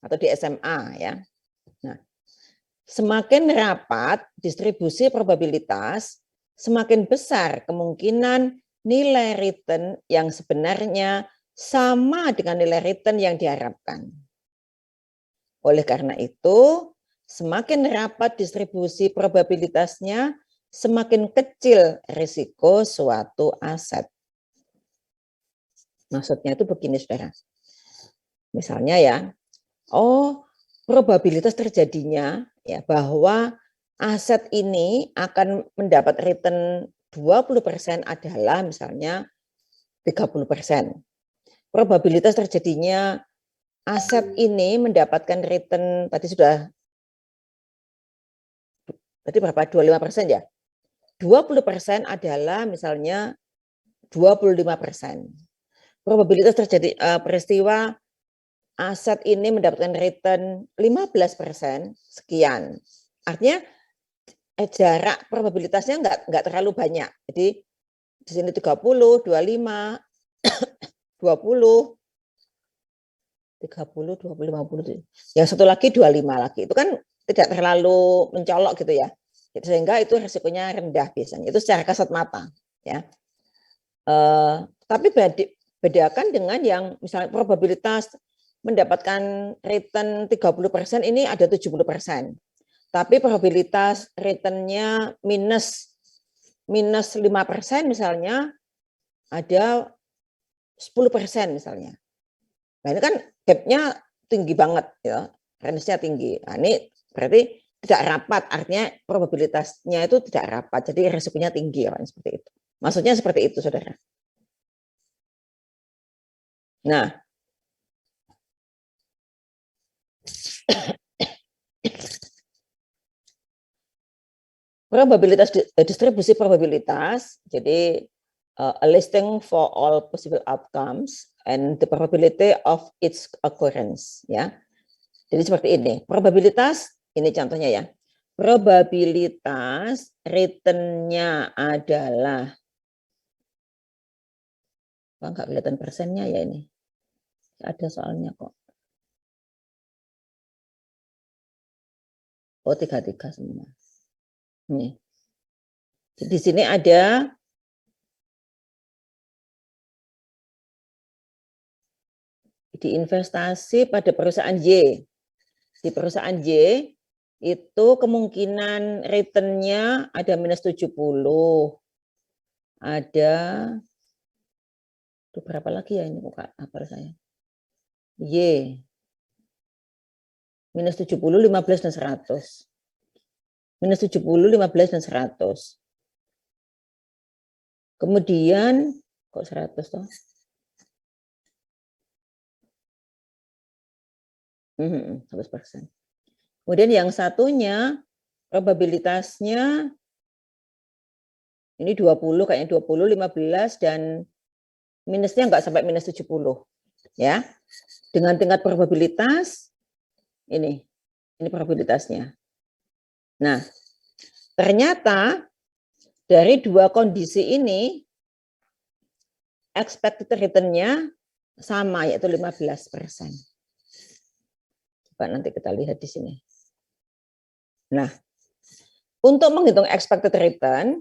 atau di SMA ya. Nah, semakin rapat distribusi probabilitas, semakin besar kemungkinan nilai return yang sebenarnya sama dengan nilai return yang diharapkan. Oleh karena itu, semakin rapat distribusi probabilitasnya, semakin kecil risiko suatu aset. Maksudnya itu begini, saudara. Misalnya ya, probabilitas terjadinya ya bahwa aset ini akan mendapat return 20% adalah misalnya 30%. Probabilitas terjadinya aset ini mendapatkan return tadi berapa? 25% ya. 20% adalah misalnya 25%. Probabilitas terjadi peristiwa aset ini mendapatkan return 15% sekian. Artinya jarak probabilitasnya nggak terlalu banyak. Jadi di sini 30, 25, 20, 30, 20, 50. Yang satu lagi 25 lagi. Itu kan tidak terlalu mencolok gitu ya. Sehingga itu risikonya rendah biasanya. Itu secara kasat mata ya. Tapi bedakan dengan yang misalnya probabilitas mendapatkan return 30% ini ada 70%. Tapi probabilitas returnnya minus 5% misalnya ada 10% misalnya. Nah ini kan gap-nya tinggi banget ya, range-nya tinggi. Nah ini berarti tidak rapat, artinya probabilitasnya itu tidak rapat, jadi risikonya tinggi ya, seperti itu. Maksudnya seperti itu, saudara. Nah, probabilitas distribusi probabilitas, jadi a listing for all possible outcomes and the probability of its occurrence ya. Jadi seperti ini, probabilitas ini contohnya ya. Probabilitas return-nya adalah enggak kelihatan persennya ya ini. Ada soalnya kok. Oh, 33 semua. Nih. Di sini ada di investasi pada perusahaan Y. Di perusahaan Y itu kemungkinan return-nya ada minus 70. Ada itu berapa lagi ya ini kok hafal saya. Y. Minus 70, 15 dan 100. Minus 70, 15 dan 100. Kemudian kok 100 toh? 100%. Kemudian yang satunya probabilitasnya ini 20 kayaknya 20, 15 dan minusnya enggak sampai minus 70 ya. Dengan tingkat probabilitas ini probabilitasnya. Nah, ternyata dari dua kondisi ini expected return-nya sama yaitu 15%. Coba nanti kita lihat di sini. Nah, untuk menghitung expected return,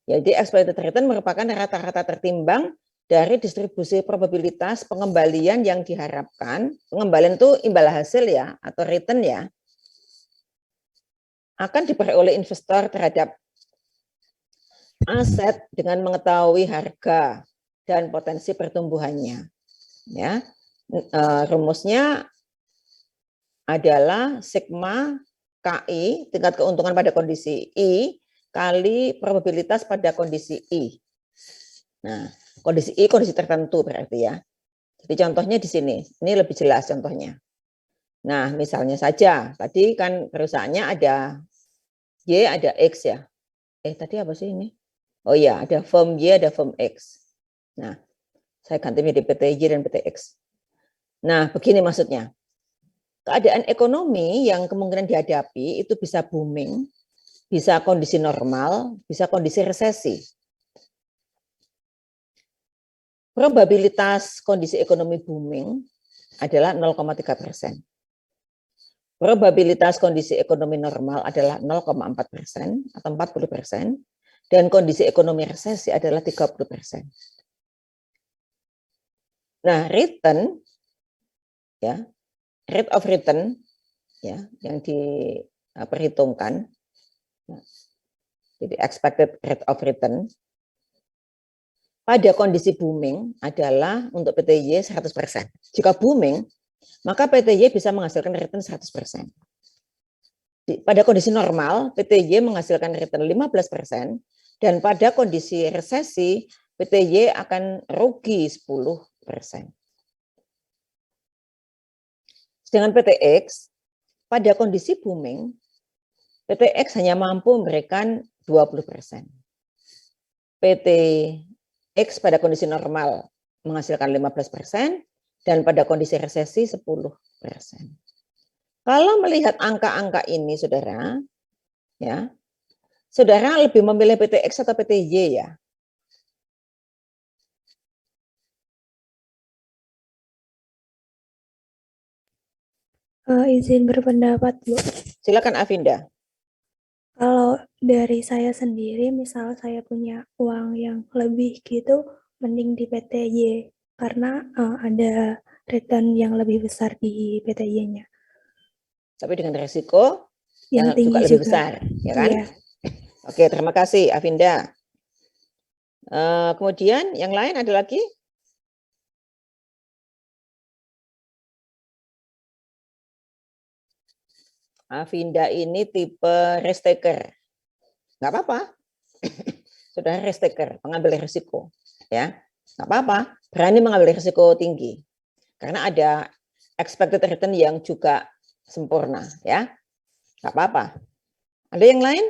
jadi expected return merupakan rata-rata tertimbang dari distribusi probabilitas pengembalian yang diharapkan. Pengembalian itu imbal hasil ya atau return ya. Akan diperoleh investor terhadap aset dengan mengetahui harga dan potensi pertumbuhannya. Ya, rumusnya adalah sigma KI, tingkat keuntungan pada kondisi I, kali probabilitas pada kondisi I. Nah, kondisi I kondisi tertentu berarti ya. Jadi contohnya di sini, ini lebih jelas contohnya. Nah, misalnya saja, tadi kan perusahaannya ada Y, ada X ya. Tadi apa sih ini? Oh iya, ada firm Y, ada firm X. Nah, saya ganti menjadi PT Y dan PT X. Nah, begini maksudnya. Keadaan ekonomi yang kemungkinan dihadapi itu bisa booming, bisa kondisi normal, bisa kondisi resesi. Probabilitas kondisi ekonomi booming adalah 0,3%. Probabilitas kondisi ekonomi normal adalah 0,4% atau 40%, dan kondisi ekonomi resesi adalah 30%. Nah, return, ya, rate of return, ya, yang diperhitungkan, jadi expected rate of return pada kondisi booming adalah untuk PTY 100%. Jika booming, maka PTY bisa menghasilkan return 100%. Pada kondisi normal, PTY menghasilkan return 15%, dan pada kondisi resesi, PTY akan rugi 10%. Sedangkan PTX, pada kondisi booming, PTX hanya mampu memberikan 20%. PTX pada kondisi normal menghasilkan 15%, dan pada kondisi resesi 10%. Kalau melihat angka-angka ini, saudara, ya, saudara lebih memilih PTX atau PTY ya? Izin berpendapat, Bu. Silakan Avinda. Kalau dari saya sendiri, misal saya punya uang yang lebih gitu, mending di PTY karena ada return yang lebih besar di PTY-nya. Tapi dengan resiko Yang tinggi juga lebih juga. besar, ya kan? Iya. Oke, terima kasih Avinda. Kemudian yang lain ada lagi? Avinda ini tipe risk taker. Nggak apa-apa. Saudara risk taker, pengambil risiko. Ya, nggak apa-apa. Berani mengambil risiko tinggi. Karena ada expected return yang juga sempurna. Ya, nggak apa-apa. Ada yang lain?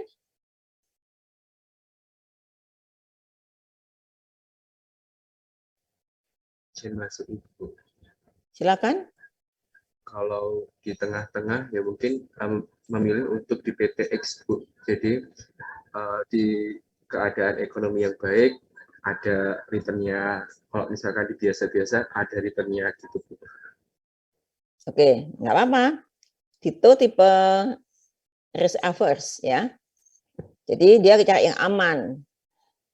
Izin masuk Ibu. Silakan. Kalau di tengah-tengah ya mungkin memilih untuk di PTX, Bu. Jadi di keadaan ekonomi yang baik ada returnnya. Kalau misalkan di biasa-biasa ada returnnya gitu, Bu. Oke, nggak apa-apa. Itu tipe risk averse ya. Jadi dia cari yang aman.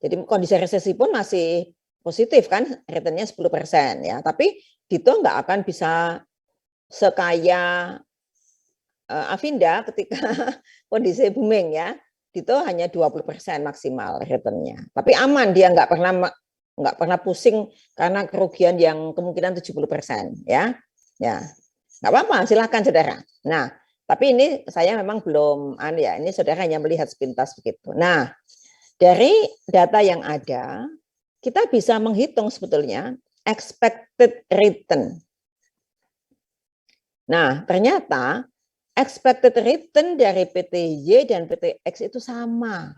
Jadi kondisi resesi pun masih positif kan, returnnya 10% ya. Tapi Dito nggak akan bisa sekaya Avinda ketika kondisi booming ya. Dito hanya 20% maksimal returnnya. Tapi aman, dia nggak pernah pusing karena kerugian yang kemungkinan 70% ya. Ya, nggak apa-apa, silakan saudara. Nah, tapi ini saya memang belum ya. Ini saudara hanya melihat sepintas begitu. Nah, dari data yang ada, kita bisa menghitung sebetulnya expected return. Nah, ternyata expected return dari PTY dan PTX itu sama.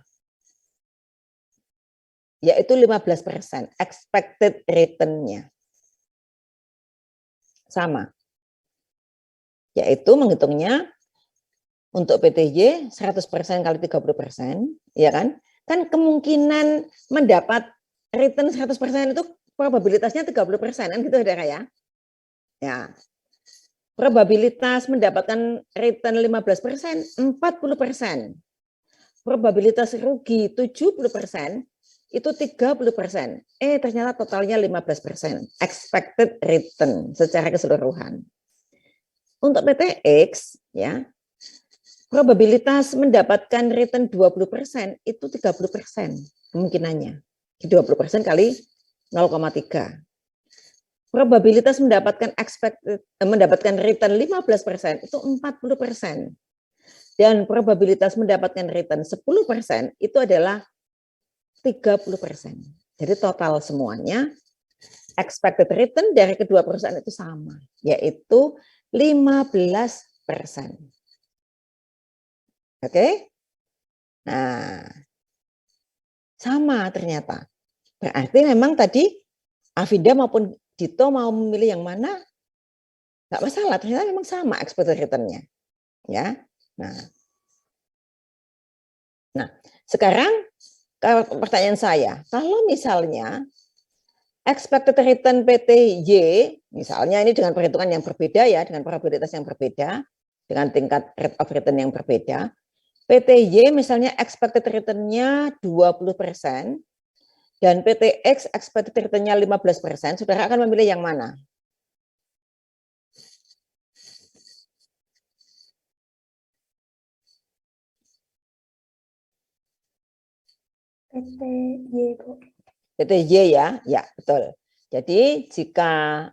Yaitu 15% expected return-nya. Sama. Yaitu menghitungnya untuk PTY 100% kali 30%, ya kan? Kan kemungkinan mendapat return 100% itu probabilitasnya 30% kan gitu saudara ya. Ya. Probabilitas mendapatkan return 15%, 40%. Probabilitas rugi 70%, itu 30%. Ternyata totalnya 15%. Expected return secara keseluruhan. Untuk PTX, ya, probabilitas mendapatkan return 20% itu 30% kemungkinannya. 20% kali 0,3. Probabilitas mendapatkan return 15% itu 40%. dan probabilitas mendapatkan return 10% itu adalah 30%. Jadi total semuanya expected return dari kedua perusahaan itu sama, yaitu 15%. Oke? Nah, sama ternyata. Berarti memang tadi Avinda maupun Dito mau memilih yang mana? Nggak masalah, ternyata memang sama expected return-nya. Ya. Nah, sekarang pertanyaan saya, kalau misalnya expected return PT Y, misalnya ini dengan perhitungan yang berbeda ya, dengan probabilitas yang berbeda, dengan tingkat rate of return yang berbeda, PT Y misalnya expected return-nya 20%, dan PT X expected return-nya 15%, saudara akan memilih yang mana? PT Y, Bu. PT Y ya, ya betul. Jadi jika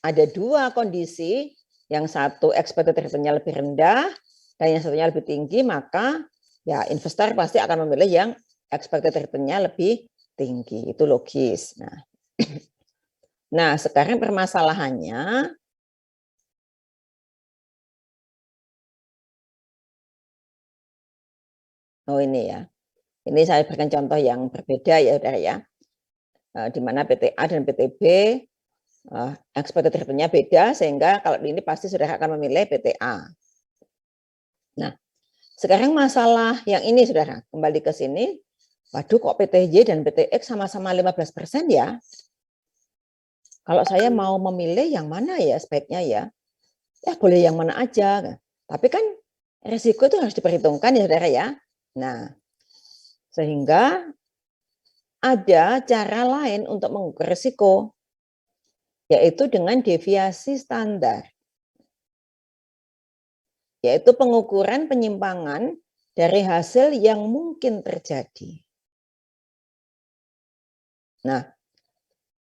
ada dua kondisi, yang satu expected return-nya lebih rendah dan yang satunya lebih tinggi, maka ya investor pasti akan memilih yang expected return-nya lebih tinggi. Itu logis. Nah, sekarang permasalahannya ini ya. Ini saya berikan contoh yang berbeda ya, saudara ya. Di mana PT A dan PT B expected return-nya beda, sehingga kalau ini pasti saudara akan memilih PT A. Nah, sekarang masalah yang ini, saudara, kembali ke sini. Waduh, kok PT Y dan PT X sama-sama 15% ya? Kalau saya mau memilih yang mana ya sebaiknya ya? Ya boleh yang mana aja. Tapi kan risiko itu harus diperhitungkan ya, saudara ya. Nah, sehingga ada cara lain untuk mengukur risiko, yaitu dengan deviasi standar. Yaitu pengukuran penyimpangan dari hasil yang mungkin terjadi. Nah,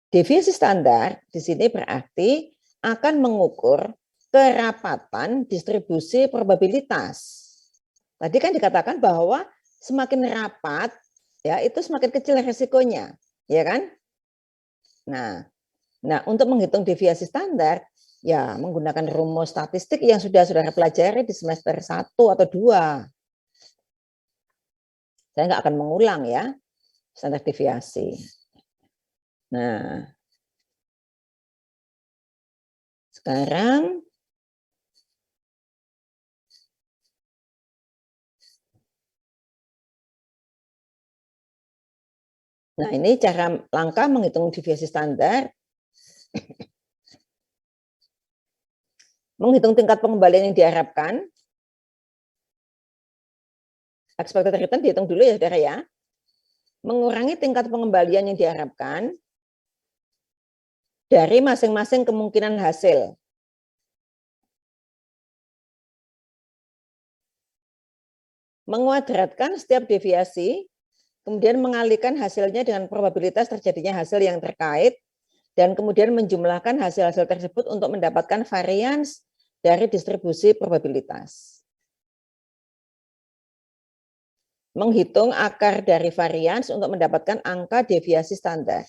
deviasi standar di sini berarti akan mengukur kerapatan distribusi probabilitas. Tadi kan dikatakan bahwa semakin rapat ya itu semakin kecil risikonya, ya kan? Nah, untuk menghitung deviasi standar ya menggunakan rumus statistik yang sudah saudara pelajari di semester 1 atau 2. Saya nggak akan mengulang ya standar deviasi. Nah, sekarang ini cara langkah menghitung deviasi standar. Menghitung tingkat pengembalian yang diharapkan. Expected return dihitung dulu ya saudara ya. Mengurangi tingkat pengembalian yang diharapkan dari masing-masing kemungkinan hasil. Menguadratkan setiap deviasi, kemudian mengalihkan hasilnya dengan probabilitas terjadinya hasil yang terkait, dan kemudian menjumlahkan hasil-hasil tersebut untuk mendapatkan varians dari distribusi probabilitas. Menghitung akar dari varians untuk mendapatkan angka deviasi standar.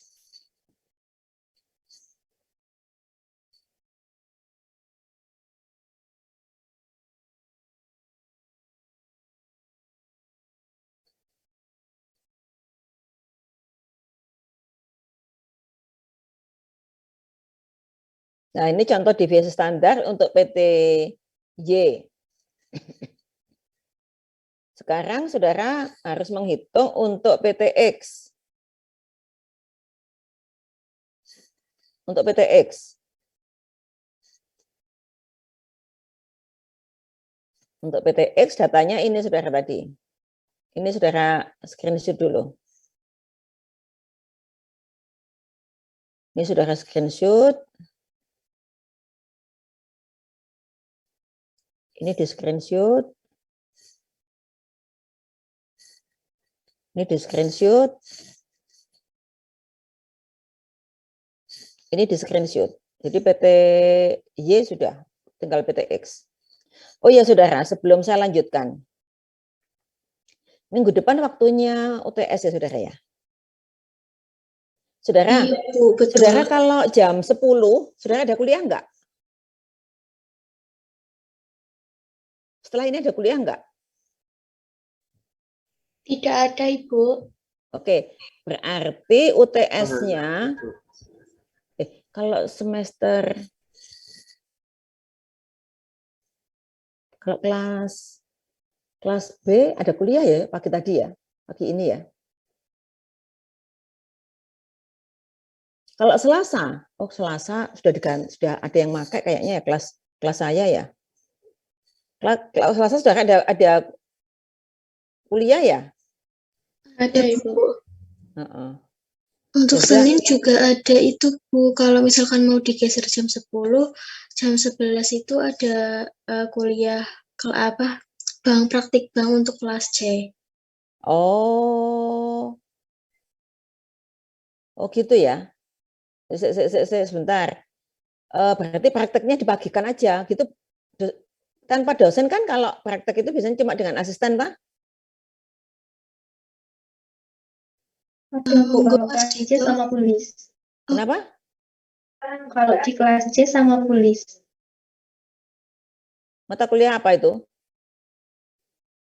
Nah, ini contoh deviasi standar untuk PT Y. Sekarang saudara harus menghitung untuk PT X. Untuk PT X. Untuk PT X datanya ini saudara tadi. Ini saudara screenshot dulu. Ini saudara screenshot. Ini di screenshot. Ini di screenshot. Ini di screenshot. Jadi PT Y sudah, tinggal PT X. Oh ya saudara, sebelum saya lanjutkan. Minggu depan waktunya UTS ya saudara ya. Saudara, Iya, Bu, betul. saudara kalau jam 10, saudara ada kuliah enggak? Setelah ini ada kuliah enggak? Tidak ada, Ibu. Oke, berarti UTS-nya, kalau semester, kalau kelas B ada kuliah ya pagi tadi ya, pagi ini ya. Kalau Selasa, oh Selasa sudah diganti, sudah ada yang pakai kayaknya ya kelas saya ya. Kalau Selasa sudah ada kuliah ya? Ada, Ibu. Heeh. Untuk Ya sudah. Senin juga ada itu, Bu. Kalau misalkan mau digeser jam 10, jam 11 itu ada kuliah praktik bank untuk kelas C. Oh gitu ya. Sebentar. Berarti prakteknya dibagikan aja gitu. Tanpa dosen kan kalau praktek itu biasanya cuma dengan asisten, Pak? Untuk kelas C sama tulis. Kenapa? Kalau di kelas C sama tulis. Mata kuliah apa itu?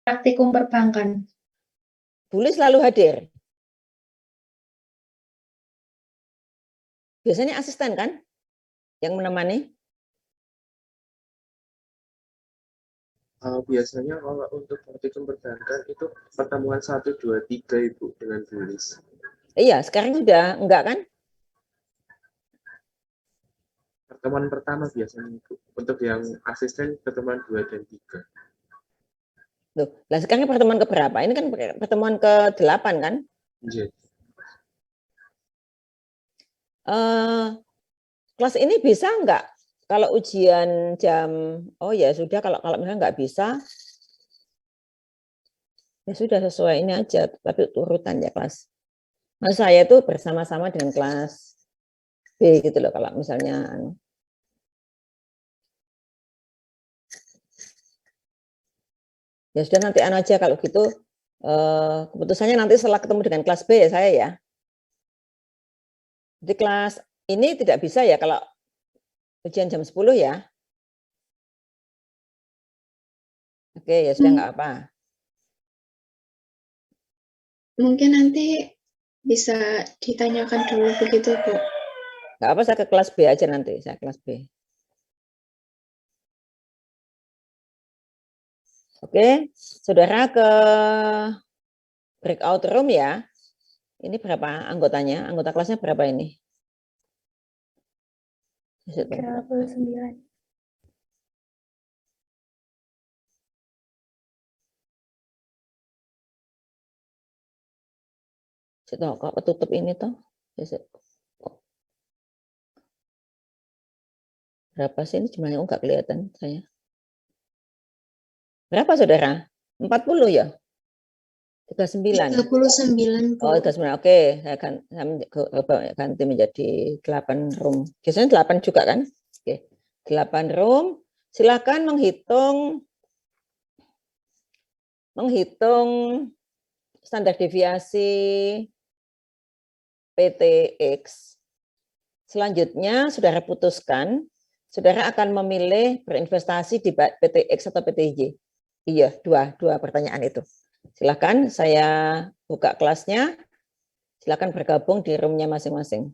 Praktikum perbankan. Tulis selalu hadir. Biasanya asisten kan yang menemani? Biasanya kalau untuk praktikum perbankan itu pertemuan 1, 2, 3 Ibu dengan tulis. Iya, sekarang sudah enggak kan? Pertemuan pertama biasanya Ibu. Untuk yang asisten pertemuan 2 dan 3. Loh, lah sekarang pertemuan keberapa? Ini kan pertemuan ke-8 kan? Iya. Kelas ini bisa enggak kalau ujian jam, oh ya sudah, kalau misalnya nggak bisa, ya sudah sesuai ini aja, tapi urutan ya kelas. Mas saya itu bersama-sama dengan kelas B gitu loh, kalau misalnya. Ya sudah nanti aja kalau gitu, keputusannya nanti setelah ketemu dengan kelas B ya saya ya. Jadi kelas ini tidak bisa ya kalau ujian jam 10 ya. Oke, ya sudah nggak apa. Mungkin nanti bisa ditanyakan dulu begitu, Bu. Nggak apa, saya ke kelas B aja nanti, saya kelas B. Oke, saudara ke breakout room ya. Ini berapa anggotanya? Anggota kelasnya berapa ini? 39. Situ kok ketutup ini toh? Berapa sih ini jumlahnya? Oh, nggak kelihatan saya. Berapa saudara? 40 ya? 39. 39, Bu. Oh, 39. Oke, saya ganti menjadi 8 room. Biasanya 8 juga kan? Oke. 8 room. Silakan menghitung standar deviasi PTX. Selanjutnya, saudara putuskan, saudara akan memilih berinvestasi di PTX atau PTY. Iya, dua pertanyaan itu. Silakan saya buka kelasnya. Silakan bergabung di roomnya masing-masing.